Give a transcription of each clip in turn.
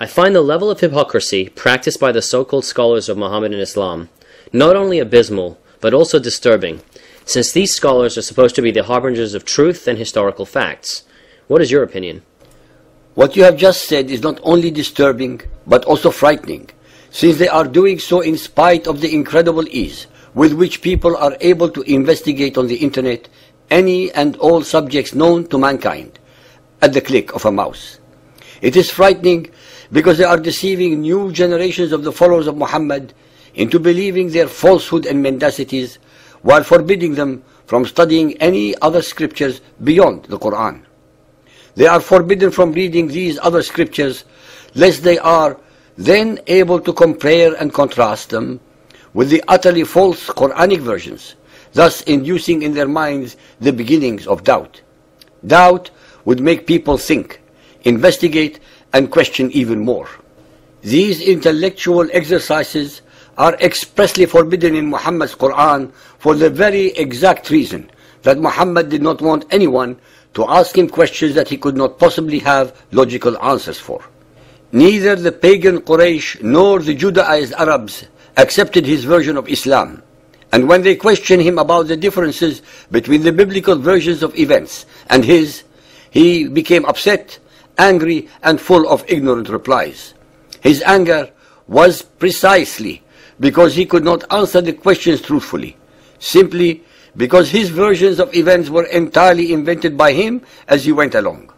I find the level of hypocrisy practiced by the so-called scholars of Mohammedan Islam not only abysmal, but also disturbing, since these scholars are supposed to be the harbingers of truth and historical facts. What is your opinion? What you have just said is not only disturbing, but also frightening, since they are doing so in spite of the incredible ease with which people are able to investigate on the internet any and all subjects known to mankind at the click of a mouse. It is frightening because they are deceiving new generations of the followers of Muhammad into believing their falsehood and mendacities, while forbidding them from studying any other scriptures beyond the Quran. They are forbidden from reading these other scriptures, lest they are then able to compare and contrast them with the utterly false Quranic versions, thus inducing in their minds the beginnings of doubt. Doubt would make people think, investigate, and question even more. These intellectual exercises are expressly forbidden in Muhammad's Quran for the very exact reason that Muhammad did not want anyone to ask him questions that he could not possibly have logical answers for. Neither the pagan Quraysh nor the Judaized Arabs accepted his version of Islam, and when they questioned him about the differences between the biblical versions of events and his, he became upset, angry, and full of ignorant replies. His anger was precisely because he could not answer the questions truthfully, simply because his versions of events were entirely invented by him as he went along.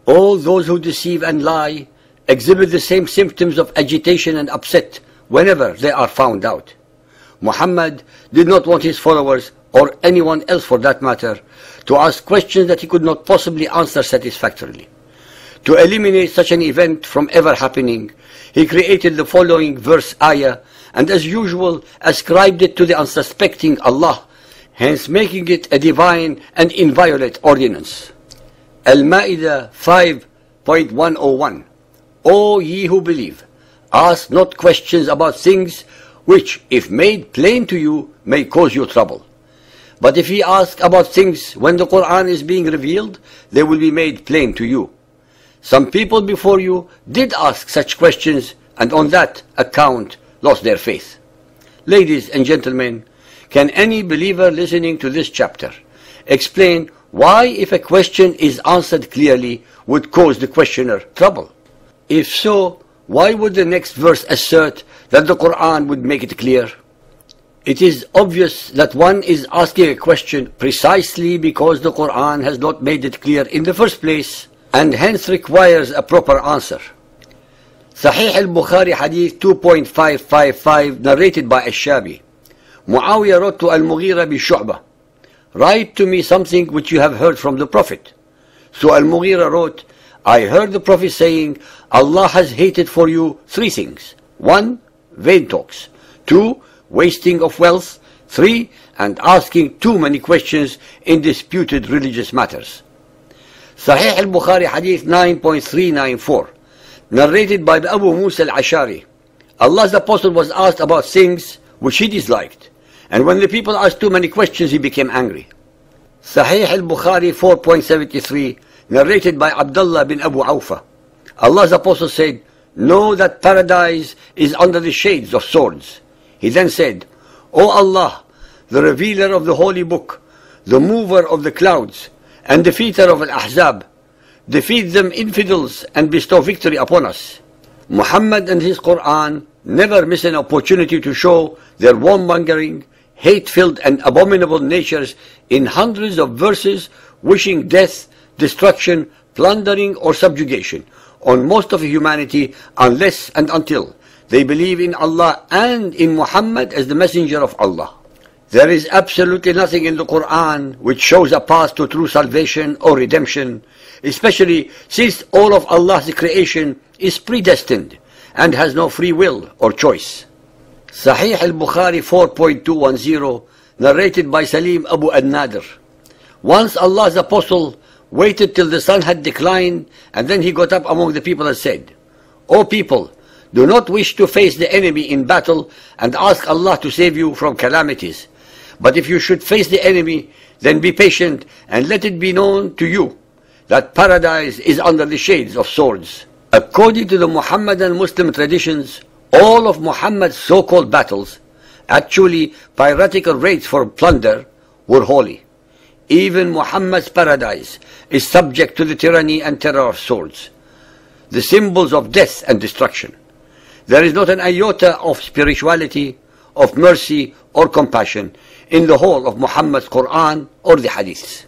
All those who deceive and lie exhibit the same symptoms of agitation and upset whenever they are found out. Muhammad did not want his followers, or anyone else for that matter, to ask questions that he could not possibly answer satisfactorily. To eliminate such an event from ever happening, he created the following verse ayah, and as usual ascribed it to the unsuspecting Allah, hence making it a divine and inviolate ordinance. Al-Ma'idah 5.101. O ye who believe, ask not questions about things which, if made plain to you, may cause you trouble. But if ye ask about things when the Quran is being revealed, they will be made plain to you. Some people before you did ask such questions, and on that account lost their faith. Ladies and gentlemen, can any believer listening to this chapter explain why, if a question is answered clearly, would cause the questioner trouble? If so, why would the next verse assert that the Quran would make it clear? It is obvious that one is asking a question precisely because the Quran has not made it clear in the first place, and hence requires a proper answer. Sahih al-Bukhari Hadith 2.555, narrated by Ash-Shabi. Muawiyah wrote to Al-Mughira bi Shu'bah, write to me something which you have heard from the Prophet. So Al-Mughira wrote, I heard the Prophet saying, Allah has hated for you three things. 1. Vain talks. 2. Wasting of wealth. 3. And asking too many questions in disputed religious matters. Sahih al-Bukhari Hadith 9.394, narrated by Abu Musa al-Ashari. Allah's Apostle was asked about things which he disliked, and when the people asked too many questions, he became angry. Sahih al-Bukhari 4.73, narrated by Abdullah bin Abu Awfa. Allah's Apostle said, know that paradise is under the shades of swords. He then said, O Allah, the revealer of the holy book, the mover of the clouds, and defeater of Al-Ahzab, defeat them infidels and bestow victory upon us. Muhammad and his Quran never miss an opportunity to show their warmongering, hate-filled and abominable natures in hundreds of verses wishing death, destruction, plundering or subjugation on most of humanity unless and until they believe in Allah and in Muhammad as the messenger of Allah. There is absolutely nothing in the Quran which shows a path to true salvation or redemption, especially since all of Allah's creation is predestined and has no free will or choice. Sahih al-Bukhari 4.210, narrated by Salim Abu al-Nadir. Once Allah's Apostle waited till the sun had declined, and then he got up among the people and said, O people, do not wish to face the enemy in battle and ask Allah to save you from calamities. But if you should face the enemy, then be patient and let it be known to you that paradise is under the shades of swords. According to the Muhammadan Muslim traditions, all of Muhammad's so-called battles, actually piratical raids for plunder, were holy. Even Muhammad's paradise is subject to the tyranny and terror of swords, the symbols of death and destruction. There is not an iota of spirituality, of mercy or compassion in the whole of Muhammad's Quran or the Hadiths.